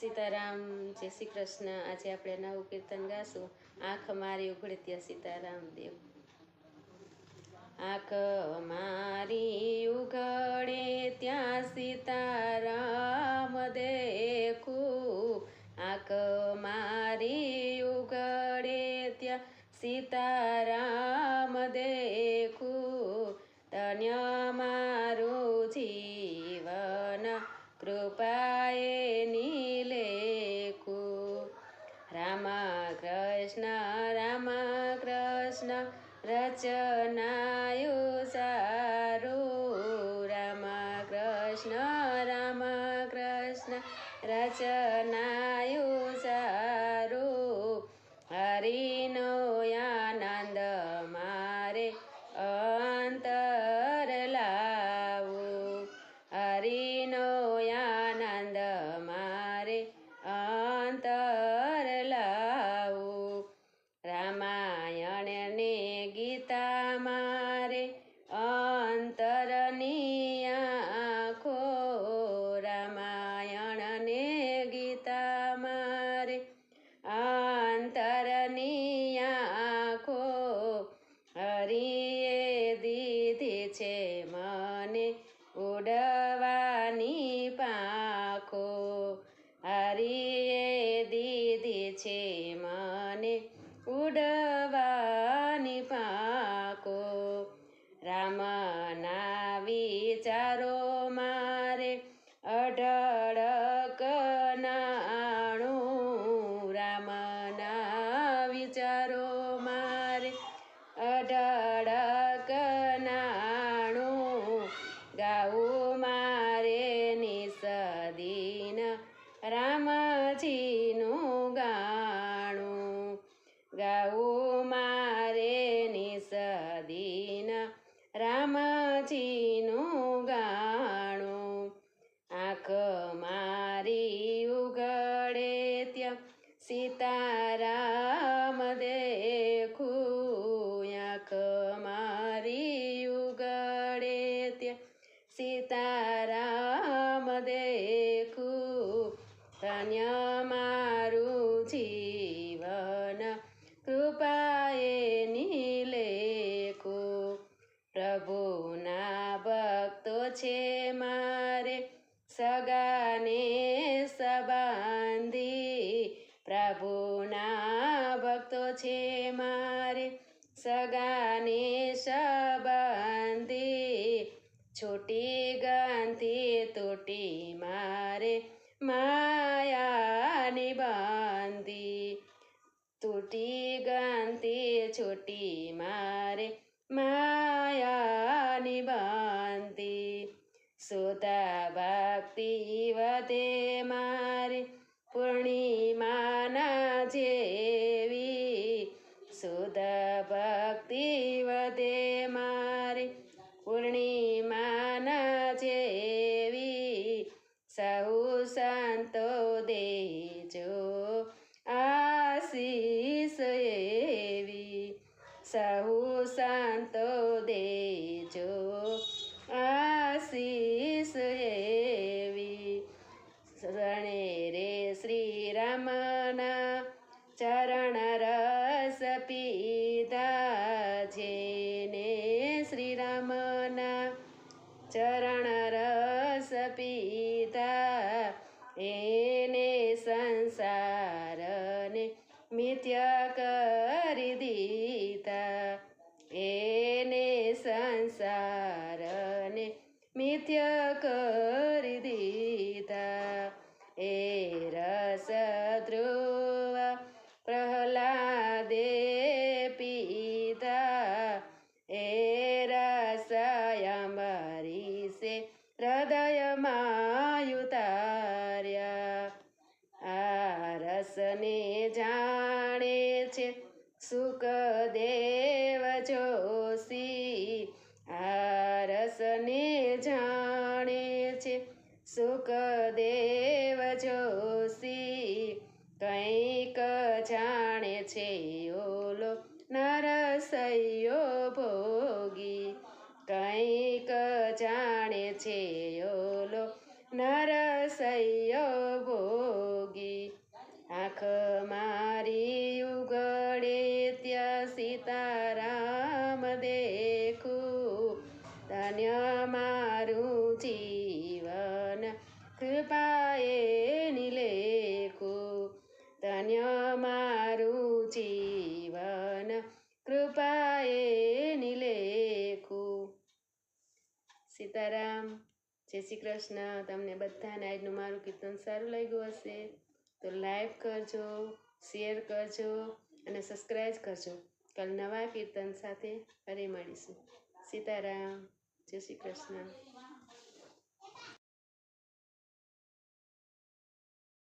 સીતારામ, જય શ્રી કૃષ્ણ। આજે આપણે નવું કીર્તન ગાશું, આંખ મારી ઉઘડે ત્યાં સીતારામ દેવ। આંખ મારી ઉઘડે ત્યાં સીતારામ દેખું, આંખ મારી ઉઘડે ત્યાં સીતારામ દેખું, ધન્ય મારું જીવન કૃપાએ નીલેખું। રામ કૃષ્ણ રચનાયું સારું, રામ કૃષ્ણ રચનાયું સારું, હરિનો આનંદ મારે અંતર લાવું, હરિનો આનંદ મારે અંતર લાવું। રામાયણ ને ગીતા મારે અંતરની આંખો, રામાયણ ને ગીતા મારે અંતરની આંખો, હરિએ દીધી છે મને ઉડવાની પાંખો, હરિએ દીધી છે મને ઉડવાની પાંખો। રામના વિચારો મારે અઢળક નાણું, રામના વિચારો મારે અઢળક નાણું, ગાવું મારે નિસદીન રામજીનું ગાણું, ગાવું મારે નિસદીન રામજીનું ગાણું। આંખ મારી ઉઘડે ત્યાં સીતારામ દેખું, આંખ મારી ઉઘડે ત્યાં સીતારામ દેખું, ધન્ય મારું જીવન કૃપાએ નીલેખું। પ્રભુના ભક્તો છે મારે સગાને સંબંધી, પ્રભુના ભક્તો છે મારે સગાને સંબંધી, છૂટી ગંથી તૂટી મારે માયાની બંધી, તૂટી ગંથી છૂટી મારે માયાની બંધી। શુદ્ધ ભક્તિ વધે મારે પૂર્ણિમાના જેવી, શુદ્ધ ભક્તિ વધે મારે પૂર્ણિમાના જેવી, સહુ સંતો દેજો આશીષ એવી, સહુ સંતો દેજો આશીષ એવી। શરણે રે શ્રી રામના ચરણ રસ પીધા, જેને શ્રી રામના ચરણ રસ પીધા, એને સંસારને મિથ્ય કરી દીધા, એને સંસારને મિથ્ય કરી દીધા। એ રસ ધ્રુવ પ્રહલાદે પીધા, એ રસ અંબરીશે હૃદયમાં ઉતાર્યા, આ રસને જાણે છે સુખદેવ જોશી, આ રસને જાણે છે સુખદેવ જોશી, કંઈક જાણે છે ઓલો નરસૈયો ભોગી, કંઈક જાણે છે ઓલો નરસૈયો ભોગી। મારું જીવન કૃપાએ નિલેખું, ધન્ય મારું જીવન કૃપાએ નિલેખું. સીતારામ. જય શ્રી કૃષ્ણ. તમને બધાને આજનું મારું કીર્તન સારું લાગ્યું હશે તો લાઈક કરજો, શેર કરજો અને સબસ્ક્રાઈબ કરજો. કાલ નવા કીર્તન સાથે ફરી મળીશું. સીતારામ. જય શ્રી કૃષ્ણ.